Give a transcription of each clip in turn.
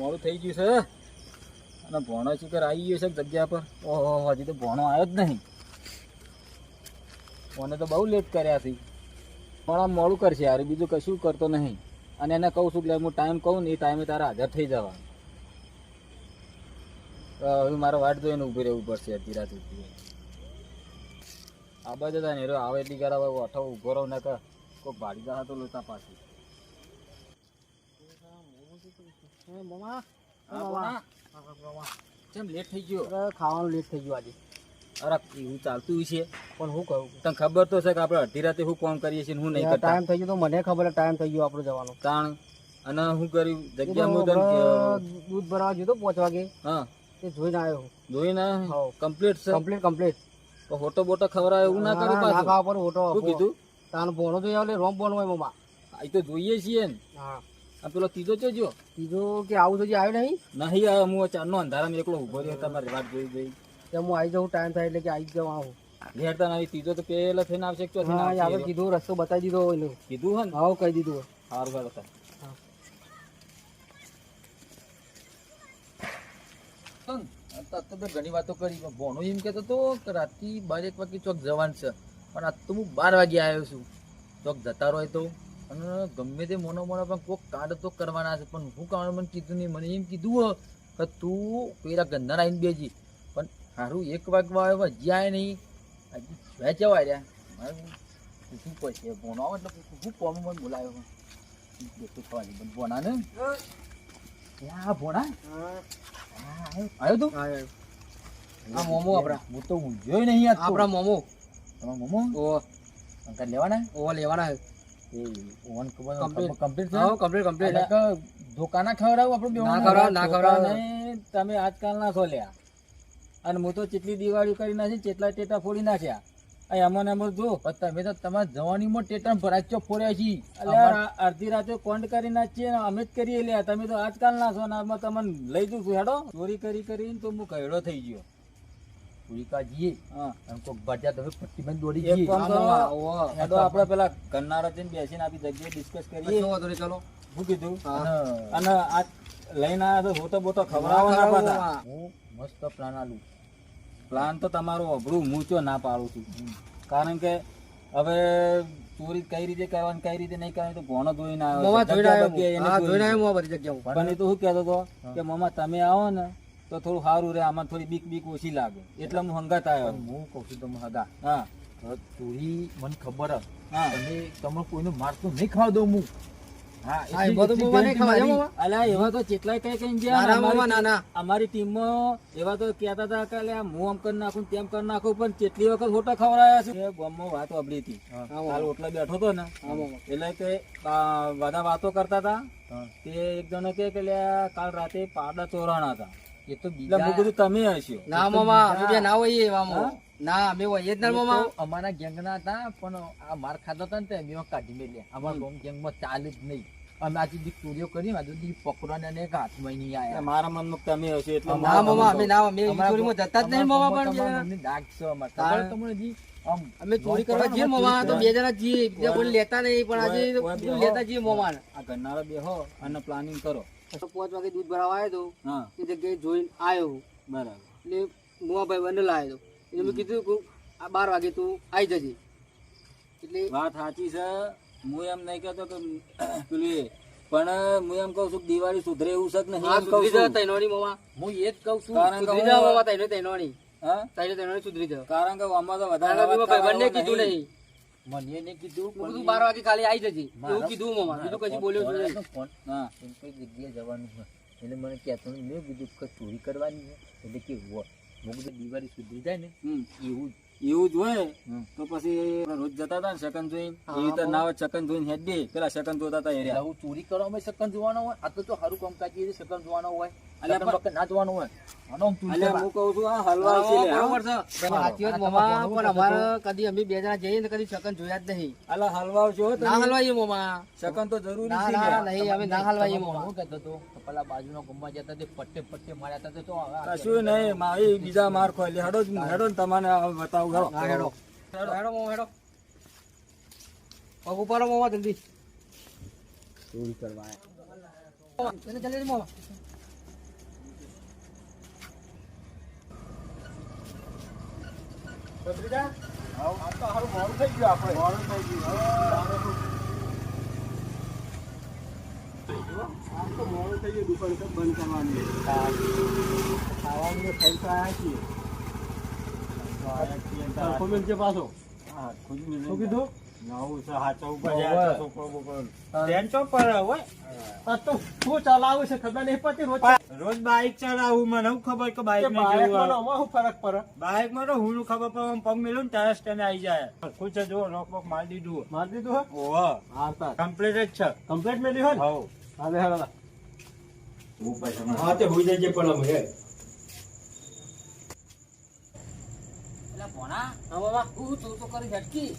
મોડું થઈ ગયું છે અને ભોણો ચીકર આવી ગયો છે જગ્યા પર. ઓહો, હજી તો ભોણો આવ્યો જ નહીં. મને તો બહુ લેટ કર્યા છે, પણ આમ મોડું કરશે યાર, બીજું કશું કરતો નહીં. અને એને કહું છું કે હું ટાઈમ કહું ને એ ટાઈમે તારે હાજર થઈ જવા. હવે મારે વાટ જોઈને ઊભી રહેવું પડશે અડધી રાત સુધી. આ બાજુ ને હેરો આવે એટલી કરાવે અઠો ઊભો રહો ને કે કોઈ ભાડી દા તો લોતા પાછી. કેમ લેટ થઈ ગયો? ખાવાનું લેટ થઈ ગયું આજે. અરે એવું ચાલતું છે પણ હું કહું, તને ખબર તો છે કે આપણે અડધી રાતે શું કામ કરીએ છીએ, હું નહીં કરતા. ટાઈમ થઈ ગયો તો મને ખબર ટાઈમ થઈ ગયો આપણો જવાનો. તાણ અને શું કર્યું જગ્યા દૂધ ભરાવા ગયો તો 5 વાગે. હા તે જોઈને આવ્યો. જોઈને કમ્પ્લીટ છે. કમ્પ્લીટ તો હોટો બોટો ખવડાવે એવું ના કરું પાછું. ખાવા પર હોટો શું કીધું? તાનો ભોણો જોઈએ એટલે રોમ ભોણો હોય મમ્મા. આ તો જોઈએ છીએ ને. હા આ પેલો ત્રીજો ચોજો ત્રીજો કે આવું તો જે આવ્યો નહીં. નહીં આવ્યો. હું ચારનો અંધારામાં એકલો ઉભો રહ્યો તમારી વાત જોઈ જોઈ. ત્યાં હું આવી જાઉં ટાઈમ થાય એટલે કે આવી જ જાઉં આવું. ઘેરતા નહીં. ત્રીજો તો પેલા થઈને આવશે. આગળ કીધું રસ્તો બતાવી દીધો હોય ને. કીધું હે ને? હા કહી દીધું હોય. સારું સારું હતા. તો ઘણી વાતો કરી. ભોણો એમ કહેતો હતો કે રાતે 12-1 વાગે ચોક જવાનું છે, પણ આજ તો હું 12 વાગે આવ્યો છું. ચોક જતા રહો તો અને ગમે તે મોનો પણ કોઈક કાઢ તો કરવાના છે. પણ હું કાઢ મને કીધું નહીં. મને એમ કીધું કે તું પેલા ગંધાર આવીને બેજી. પણ સારું 1 વાગવા આવ્યો હજી આવે નહીં. હજી વેચવા રહ્યા મારે શું પૈસે ભોણો આવે એટલે હું કોમ મને બોલાવ્યો પણ ભોણા ને ત્યાં ભોણા આવ્યો તું? આ મોમો આપડા હું તો ઊંઝ્યો નહીં. આપડા મોમો. તમારા મોમો અંકલ લેવાના? લેવાના હે. કમ્પ્લીટ દુકાના ખવડાવું આપણું ના ખવડાવ નહીં. તમે આજકાલ ના છો લ્યા. અને હું તો જેટલી દિવાળી કરી નાખી જેટલા ટેટા ફોડી નાખ્યા. અમને એમ જો તમે તો તમારા જવાનીમાં ટેટા ભરાચો ફોડ્યા છીએ. અડધી રાતે કોન્ડ કરી નાખીએ અમે જ કરીએ લ્યા. તમે તો આજકાલ ના છો ને તમને લઈ જઉં છું. હેડો ચોરી કરી કરીને તો હું કહેડો થઈ ગયો. આપડે પેલા કન્નારા જઈને બેસીને આપી જગ્યાએ ડિસ્કસ કરીએ. ચલો શું કીધું? અને આ લઈને આવ્યા તો હોતો બોતો ખવડાવવાના. હું મસ્ત પ્લાન આલું. પ્લાન તો તમારો અઘરું હું ચો ના પાડું છું. કારણ કે હવે ચોરી કઈ રીતે કરવાની કઈ રીતે નહીં કરવાની તો ભોણો જોઈને આવ્યો. પણ એ તો શું કહેતો હતો કે મમ્મા તમે આવો ને તો થોડું સારું રહે. આમાં થોડી બીક ઓછી લાગે એટલે હું હંગાત આવ્યો. હું કઉ છું તમે હગા હા ચોરી મને ખબર તમે કોઈનું મારતું નહીં ખાવા દઉં હું. અમારી ટીમમાં એવા તો કેતા હતા કે હું આમ કરી નાખું તેમ કરી નાખું, પણ કેટલી વખત હોટા ખવડાયા છે. ગામમાં વાત વાપરી હતી. કાલ ઓટલા બેઠો હતો ને એટલે કે બધા વાતો કરતા હતા. તે એક જણો કે કાલ રાતે પાડા ચોરાણા હતા. એ તો બીજું તમે હશો. ના મામા ના હોય ના અમે હોય જ ના મામા. અમારા ગેંગ ના હતા પણ આ માર ખાધો હતા ને તે અમે કાઢી મેલ્યા. અમારા ગેંગ માં ચાલે જ નહીં. અમે આજે દી ચોરીઓ કરી આજે દી પકડવાને અને હાથમાં નહીં આયા. મારા મનમાં તમે હશે એટલે ના મામા અમે ના અમે ચોરીમાં જતા જ નહીં મામા. પણ ડાક છે અમારે તમને જી અમે ચોરી કરવા જઈએ મામા તો 2 જણા જઈએ. બીજા કોઈ લેતા નહીં પણ આજે લેતા જઈએ મામા. આ ઘરનારો બેહો અને પ્લાનિંગ કરો. 5 વાગે દૂધ ભરાવા આવ્યો હતો. હા એ જગ્યાએ જોઈને આવ્યો. બરાબર. એટલે મોવા ભાઈ બંને લાવ્યો હતો. એટલે મેં કીધું કે આ 12 વાગે તું આવી જજે. એટલે વાત સાચી છે. હું એમ નહીં કહેતો કે પેલું પણ હું એમ કઉ છું દિવાળી સુધરે એવું છે કે નહીં. હું એ જ કઉ છું સુધરી જાવ મામા. તૈનોની સુધરી જાવ. કારણ કે આમાં તો વધારે બંને કીધું નહીં. મને નહીં કીધું 12 વાગે ખાલી આવી જજે એવું કીધું મામા. બીજું કશું બોલ્યો છું હા કઈ જગ્યાએ જવાનું છે એટલે મને કહેતો મેં કીધું કે ચોરી કરવાની છે એટલે કેવું હું કીધું દિવાળી સુધરી જાય ને એવું જ હોય તો પછી રોજ જતા હતા ને શકન જોઈને એવી રીતે ના હોય શકન જોઈને હેડ દે પેલા શકન જોતા હતા એરિયા. હું ચોરી કરવામાં શકન જોવાનો હોય. આ તો સારું કામ કાજી શકન જોવાનો હોય ના જોવાનું હોય. હું કહું છું આ હલવા કદી અમે 2 જણા જઈએ ને કદી શકન જોયા જ નહીં. અલા હલવાઓ છો ના હલવાઈએ મામા. શકન તો જરૂરી છે. નહીં અમે ના હલવાઈએ મામા. હું કહેતો હતો પેલા બાજુના ગમમાં જતા તે પટ્ટે માર્યા હતા તો કશું નહીં મારી બીજા માર ખોલી હેડો હેડો ને તમને બતાવું. હેડો મામા હેડો પગ ઉપાડો મામા જલ્દી. ચોરી કરવા જલ્દી મામા ભત્રીજા, આ તો હારું મોડું થઈ ગયું આપણે. મોડું થઈ ગયું. આમ તો મોડું થઈ ગયું, દુકાન તો બંધ કરવાની. ખાવાનું તો ખાઈ તો આવ્યા છીએ. પરફોર્મન્સ છે પાછો. શું કીધું? નવું છે, હાચવું પડે. આ છોકરો બોકરો. ટેન્શન પર હોય. આ તો શું ચલાવું છે ખબર નહીં પડતી. રોજ બાઇક ચલાવું, મને શું ખબર કે બાઇક ને શું ફરક પડે? બાઇક માં તો હું ખબર પડે, પગ મેલું ને ત્યારે સ્ટેન્ડ આવી જાય. ખુશ છે, જો રોક બોક મારી દીધું. મારી દીધું હે? ઓહો, હા કમ્પ્લીટ જ છે. કમ્પ્લીટ મેલી હોય ને? હા. હાલે હાલે. હા તે હોઈ જજે પણ અમે એટલે ભોણા હા બાબા હું તો કરી ઝટકી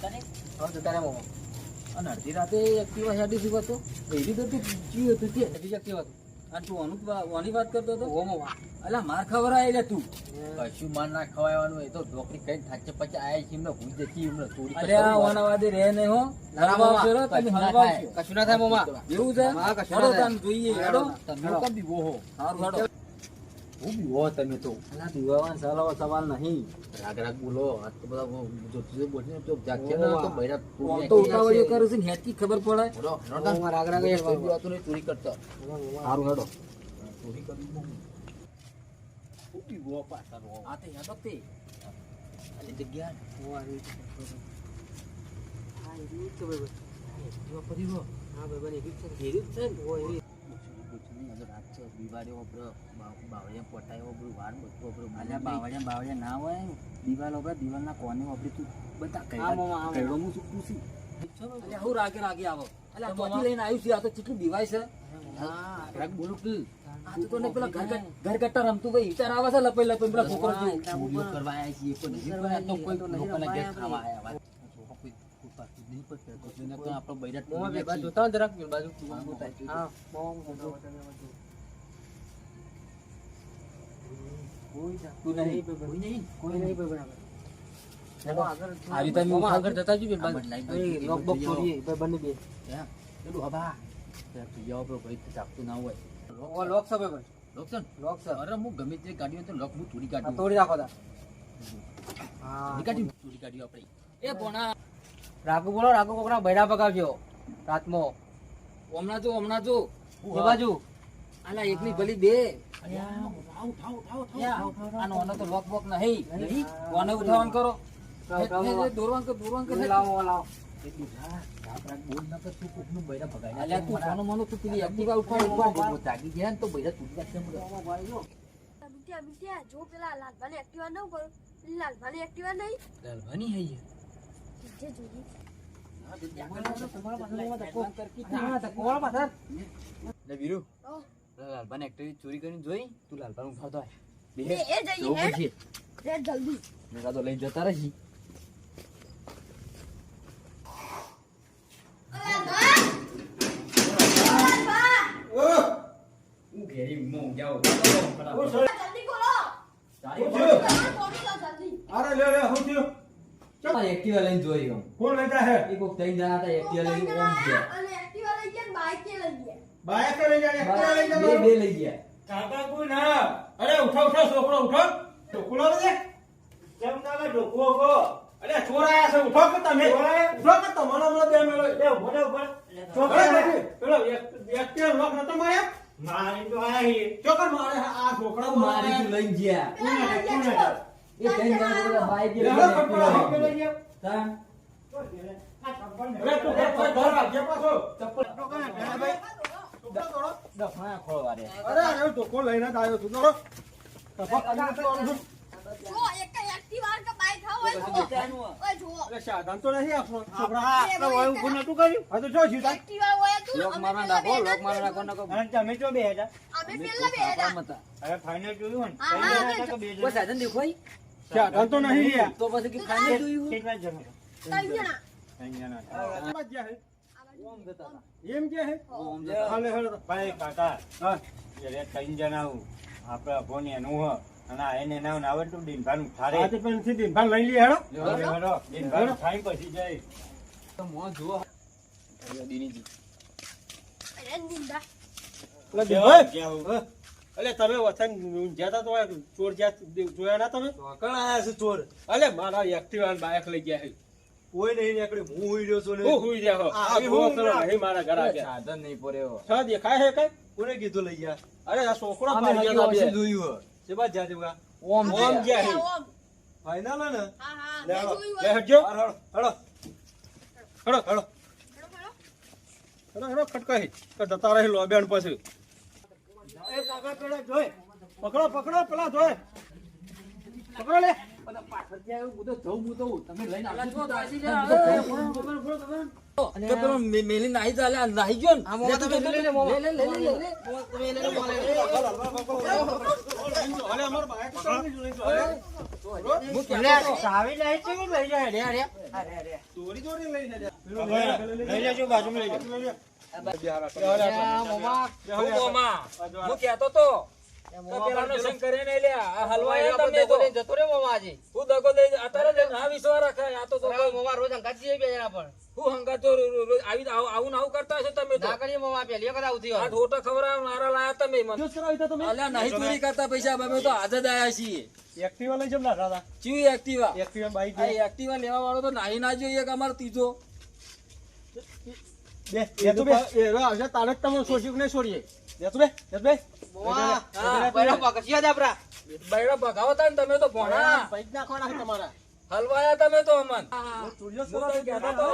તને હા જતા રે મામા અને અડધી રાતે એક્ટિવા હેડી દીધો તો એવી તો તું જીવ હતું તે એવી એક્ટિવા હતું અને તું ઓની વાત કરતો હતો ઓ મામા અલા માર ખબર આય તું કશું માર ના ખવાયવાનું એ તો નોકરી કઈ થાકે પછી આયા છે એમને ભૂલ જતી એમને થોડી અરે આ ઓનાવાદી રહે ને હો હલવાવ કરો તમે હલવાવ કશું ના થાય મામા એવું છે હા કશું ના થાય જોઈએ હેડો તમે તો બીવો હો સારું હેડો હું બીવો તમે તો અલા દીવાવાન સવાલ નહીં રાગ રાગ બોલો આ તો બધા જો બોલને તો જાગે ને તો બૈરા તો ઉતાવળિયો કરે છે ને હેતી ખબર પડે રાગ રાગ એક બીવાતો ને ચોરી કરતા સારું હેડો ચોરી કરી હું બીવો પાછા રો આ તે હેડો તે આ જગ્યા ઓ આ રીત હા એ રીત તો બરાબર જો પડી હો હા બરાબર એ રીત છે ઓ એ દિવાળીઓ બાવળિયા પોટાયો બધું વાર બધું અલ્યા બાવળિયા ના હોય દિવાલો પર દિવાલના કોને વાપરી તું બધા કઈડો હું ચૂકું છું અલ્યા હું રાગે આવો અલ્યા કોથી લઈને આવ્યું છે આ તો કેટલું દિવાય છે હા રાગ બોલું કે આ તો ને પેલા ઘર કટ્ટા રમતું ભાઈ વિચાર આવે છે લપઈ પેલા છોકરો ચોરીઓ કરવા આવ્યા છીએ પણ નહીં કરવા તો કોઈ લોકોના ઘેર ખાવા આવ્યા વાત નહીં પણ આપણો બૈરા જોતા જરાક બાજુ હા કોઈ નહીં આગળ જતા જઈએ લોક બોક છોડીએ બંને બે પેલું હબા પિયાઓ પેલો ભાઈ ચાકતું ના હોય લોક છે ભાઈ લોક છે અરે હું ગમે તે ગાડીઓ તો લોક હું તોડી કાઢું તોડી નાખો તા તોડી કાઢ્યું આપણે એ ભોણા રાગુ બોલો રાગુ કોકના બૈરા પગાવજો રાતમાં હમણાં જો એ બાજુ આલા એકની ભલી બે આનો તો લોક બોક નહીં કોને ઉઠાવન કરો દોરવાન કર લાવો બોલ ના તું કોકનું બૈરા ભગાય અલ્યા તું કોનો મનો તું પેલી એક્ટિવા ઉઠાવ જાગી ગયા ને તો બૈરા તૂટી જશે મિત્યા જો પેલા લાલભાને એક્ટિવા ન કરો લાલભાને એક્ટિવા નહીં લાલવાની હૈ જે જોઈ ને વીરુ ઓ લાલબાને એક્ટિવ ચોરી કરીને જોઈ તું લાલબાનું ઉઠાવતો હોય એ જઈએ હેડ રે જલ્દી મેં તો લઈને જતા રહી હું ઘેરી મોં જાઓ જલ્દી બોલો તારી જલ્દી અરે લે હું થયું? એક્ટિવા લઈને જોઈ હું કોણ લેતા હે? એ કોક તઈ જણા હતા એક્ટિવા લઈને ઓમ ગયા અને એક્ટિવા લઈ ગયા બાઈક લઈ ગયા બાઈક લઈ જાય, એક્ટિવા લઈ જાય. બે લઈ ગયા કાકા કોઈ ના. અરે ઉઠો છોકરો ઉઠો. ઢોકળો લે. કેમ કાકા ઢોકળો કો? અરે ચોર આયા છે, ઉઠો કે તમે? ઉઠો કે તમારો હમણાં બે મેળો. લે ઉભો છોકરા નથી. પેલો એક્ટિવા લોક નતો માર્યા? મારી તો આયા હી. ચોકર મારે આ છોકરા મારી તું લઈને ગયા કોણ એ તઈ જણા બધા બાઈક લઈ ગયા. તાં અરે તું ઘર વાગ્યા પાછો. ચપ્પલ ભાઈ દફા ખોળવા દે અરે ઢોકો લઈને જ આવ્યો છું. દોડો. જો એક એક્ટિવા કે બાઈક હોય ઓય જો અરે સાધન તો નહીં આપણો છોકરા. આપણે હોય ઊભું નતું કર્યું. હા તો જો જીતા. એક્ટિવા હોય તું લોક મારવા નાખો અને તમે જો બે હતા. અમે પેલા બે હતા અરે ફાઇનલ જોયું ને. હા, હા, ત્રણ જણા કે બે કોઈ જણા? સાધન દેખોય સાધન તો નહીં યાર. તો પછી કે ખાને જોયું કેટલા જણા? ત્રણ જણા ત્રણ જણા. આમાં જ્યાં હે? ઓમ જતા હતા એમ કે હે? ઓમ જતા હાલે હાલે. ભાઈ કાકા હા એટલે ત્રણ જણા આવું આપણે ભોની એનું હ અને આ એને નાવ આવડતું દિનભાનું થારે આ તો પણ થી દિનભાન લઈ લે હેડો હેડો દિનભાન ખાઈ પછી જાય તો મો જુઓ દીનીજી અરે નિંદા એટલે દિનભાઈ અલે તમે વતન ઊંઝ્યા તા તો ચોર જ્યાં જોયા ના તમે ચોકણ આયા છે ચોર. અલે મારા એક્ટિવા બાઇક લઈ ગયા છે કોઈ નહીં નીકળ્યું. હું હુઈ રહ્યો છું ને. હું હુઈ રહ્યા હો આ હું હું ના. નહીં મારા ઘર આગળ સાધન નહીં પડ્યો છ દેખાય છે કઈ કોને કીધું લઈ ગયા? અરે આ છોકરો અમે ભાગ્યા હજુ તા બે. હશે જોયું હે. છે બાદ જાતે બગા. ઓમ ઓમ છે. ગયા છે ઓમ. ફાઇનલ હે ને? હા, હા, લે મેં હાલો. જોયું લે હોય. હટજો હાલો, હાલો. હડો હડો હેડો, હેડો. હડો હડો ખટકાઈ તો જતા રહી લોબેણ પછી એ કાકા પેલા જોય પકડો પકડો પેલા જોય પકડો લે બધા પાછળથી આવ્યો, હું તો જઉં, હું તો. તમે લઈને અલા, આવજો. જો દાસી લે, હું તો એ, જઉં. તો પેલો મેલી નાહી ચાલે નાહી ગયો ને લે, તું લે, લે, લે, અરે અમાર બાઈક ચાલી જોઈ જોય હું કહેતો હતો. ચાવી લઈ છે લઈ જાય ચોરી ચોરી લઈને જાય લઈ લેજો બાજુમાં લઈ લે હું મોમાં, હું કહેતો તો કે પેલાનો શંકરે નહીં લ્યા, આ હલવાયા તમે તો. હું દગો દઈ અત્યારે જ ના વિશ્વાસ રખાય. આ તો દગો. હું હંગાત તો રોજ આવું ને આવું કરતા હશો તમે તો. આ ઠોટા ખવડાવનારા લાયા તમે મને. અલ્યા નહીં ચોરી કરતા પૈસા, અમે તો હાજર જ આયા છીએ. એક્ટિવા લઈ જમ ના દાદા ચીવી એક્ટિવા. એક્ટિવા બાઈક આ એક્ટિવા લેવા વાળો તો નાહી ના જોઈએ કે અમારો ત્રીજો. બે એ તો બે એ આવશે તારે જ તમે છોડ્યું કે નહીં છોડીએ બે તો બે હા, બૈરા ભગાવતા ને તમે તો ભોણા. પૈક નાખવાના છે તમારા હલવાયા તમે તો અમન. ચોરીઓ હું તો કહેતો તો.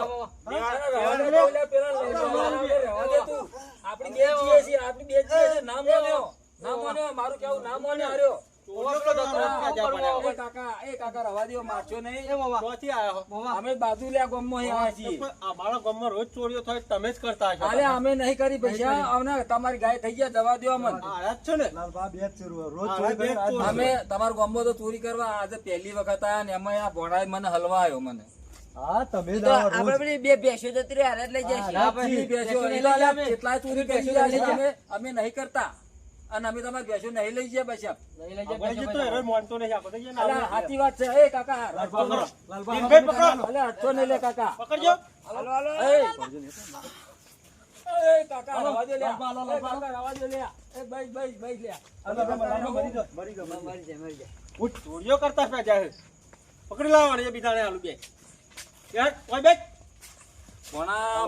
હા. રવા દે તો, ઓલા પેલા લઈ જવાના, રવા દે તું. આપણી બે જીએ છીએ, આપણી બે જીએ છીએ. ના મોન્યો, ના મોન્યો, મારું કેવું ના મોન્યો હાર્યો. ચોરીઓ તો જતો એ કાકા રવા દ્યો, મારશો નહીં. ક્યાંથી આયા હો અમે બાજુ લ્યા ગામમાં અહીં આવ્યા છીએ. અમારા ગામમાં રોજ ચોરીઓ થાય તમે જ કરતા હશો અલે અમે નહીં કરી પૈસા, અમને તમારી ગાય થઈ ગયા, જવા દ્યો અમને. આયા જ છો ને લાલબા બે જ ચોર. રોજ હા, ચોરી બે જ કરે. ચોર. અમે તમારા ગામમાં તો ચોરી કરવા આજે પહેલી વખત આયા ને એમાં આ ભોણાએ મને હલવાયો મને. હા, તમે દાવ રોજ. કેટલાય ચોરી કરી ગયા છે અમે, અમે નહીં કરતા. અને અમે તમારી ભેંસો નહીં લઈ ગયા પછી. આપણે જે તો હેરાન માનતો નહીં આપણે તો જે ના અલા, સાચી વાત છે. એ કાકા પકડો. લાલબા ટીમભાઈ પકડો. અલે હટતો નહીં લે કાકા. પકડજો એ કાકા રવા દે લ્યા. એ કાકા રવા દે લ્યા. એ બઈ લ્યા. ઉઠ ચોરીઓ કરતા પે જાય પકડી લાવવાની એ બીજાને આલુ બે યાર ઓય બે ભોણા,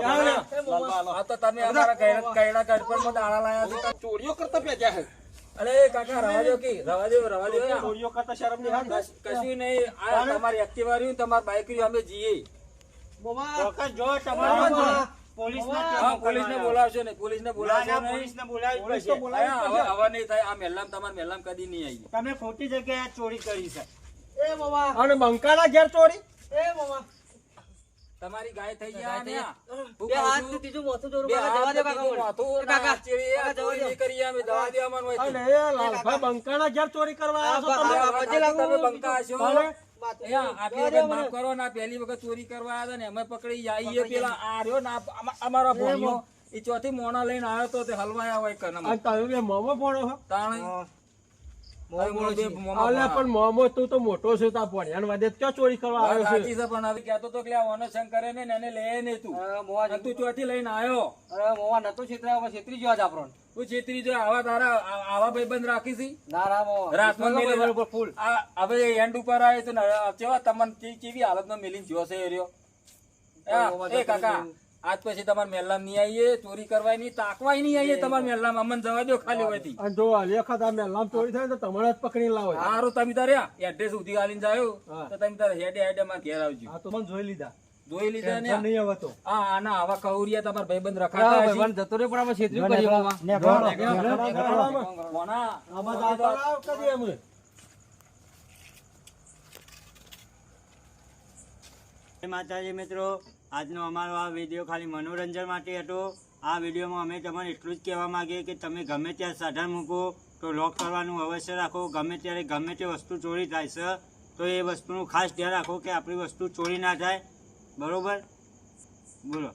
આ તો તમે અમારા કૈડા ગડપણમાં દાણા લાયા છો. ચોરીઓ કરતા પે જાય અરે કાકા રવા દો કે રવા દો. ચોરીઓ કરતા શરમ નહીં આવતી કશું નહીં. આ તમારી એક્ટિવા રહ્યું, તમારી બાઈક રહ્યું, અમે જઈએ. ચોક્કસ જો તમારે હા, પોલીસને બોલાવશો નહીં, પોલીસને બોલાવશો નહીં. પોલીસ તો બોલાવી જ પડશે. હવે નહીં થાય. આ મહેલામ તમારા મહેલામ કદી નહીં આવી. તમે ખોટી જગ્યાએ ચોરી કરી છે અને બંકાના ઘેર ચોરી તમારી ગાય થઈ ગયા ને આ. હું બે કહું હાથ છું, થી ત્રીજું મોથું જોરું બે કાકા, હાથ જવા દે થી કાકા ત્રીજું મને. માથું કાકા, ના ચીરી, આ કાકા, ચોરી જવા નહીં કરીએ અમે, જવા દે અમને હોય અને તો. એ લાલભાઈ બંકાના ઘેર ચોરી કરવા આવ્યા છો તમે આ તમે લાગુ. બંકા હશો. ભલે. એ આ પેલી વખત માફ કરો ને, આ પહેલી વખત ચોરી કરવા આવ્યા હતા ને અમે પકડી જઈએ. પેલા આ રહ્યો ને અમારા ભોણિયો, એ ચોથી મોણા લઈને આવ્યો તો તે હલવાયા હોય કનમ. આ તમે બે મોમો ભણો છો તાણે અલે પણ મોમો તું તો મોટો છે તા ભણ્યાન વાદે ક્યાં ચોરી કરવા આવ્યો છે સાચી છે, પણ હવે કહેતો તો કે આ ઓનો શંકરે ને એને લે ને તું. અને તું ચોથી લઈને આવ્યો. અરે મોવા નતો છેતરાયો, પણ છેતરી ગયો આજ આપણો. તું છેતરી જો આવા તારા આવા ભાઈબંધ રાખી છી. ના ના મોવા. રાતમાં મેલી બરોબર ફૂલ. આ હવે એન્ડ ઉપર આવે તો કેવા તમને કેવી હાલતમાં મેલીને જ્યો છે એ રહ્યો. એ કાકા આજ પછી તમારે મહેલામ નહીં આવીએ, ચોરી કરવાય નહીં, તાકવાય નહીં આવીએ તમારે મહેલામ. અમને જવા દો ખાલી હોયથી. અને જો લેખા તમે લામ ચોરી થાય તો તમારે જ પકડી લાવો સારું, તમે તારે એડ્રેસ સુધી આલીને જાયો તો તમે તારે હેડે માં ઘેર આવજો. આ તો મને જોઈ લીધા. જોઈ લીધા ને ટેન્શન નહીં હવે તો. આના આવા કૌરિયા તમારા ભાઈબંધ હા, રખાતા હશે. ભાઈબંધ જતો રહ્યો, પણ આપણે છેતર્યું કરીએ મોવા. કોના? આ બધા તળાવ કરીએ અમે જય માતાજી મિત્રો, આજનો અમારો આ વિડીયો ખાલી મનોરંજન માટે હતો. આ વિડીયોમાં અમે તમને એટલું જ કહેવા માંગીએ કે તમે ગમે ત્યાં સાધન મૂકો તો લોક કરવાનું અવશ્ય રાખો. ગમે ત્યારે ગમે તે વસ્તુ ચોરી થાય છે તો એ વસ્તુનું ખાસ ધ્યાન રાખો કે આપણી વસ્તુ ચોરી ના થાય. બરોબર? બોલો.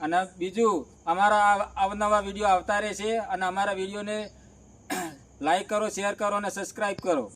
અને બીજું, અમારા અવનવા વિડીયો આવતા રહેશે અને અમારા વિડીયોને લાઈક કરો, શેર કરો અને સબસ્ક્રાઇબ કરો.